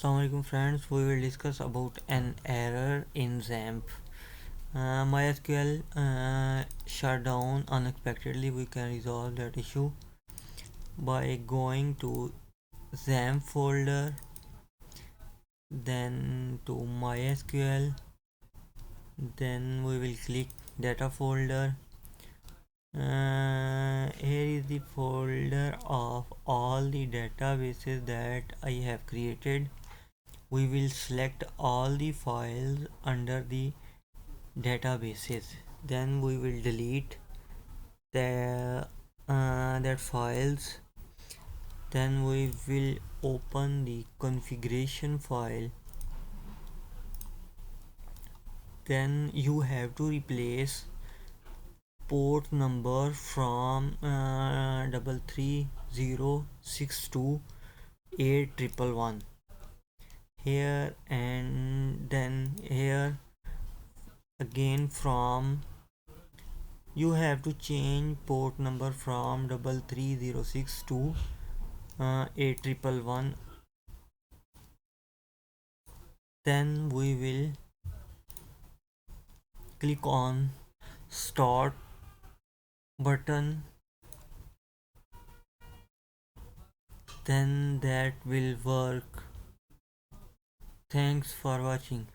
Assalamualaikum friends, we will discuss about an error in Xampp. MySQL shut down unexpectedly. We can resolve that issue by going to Xampp folder, then to MySQL, then we will click data folder. Here is the folder of all the databases that I have created. We will select all the files under the databases, then we will delete the that files, then we will open the configuration file, then you have to replace port number from 33062 here, and then here again from you have to change port number from 33062 to 8111. Then we will click on start button, then that will work. Thanks for watching.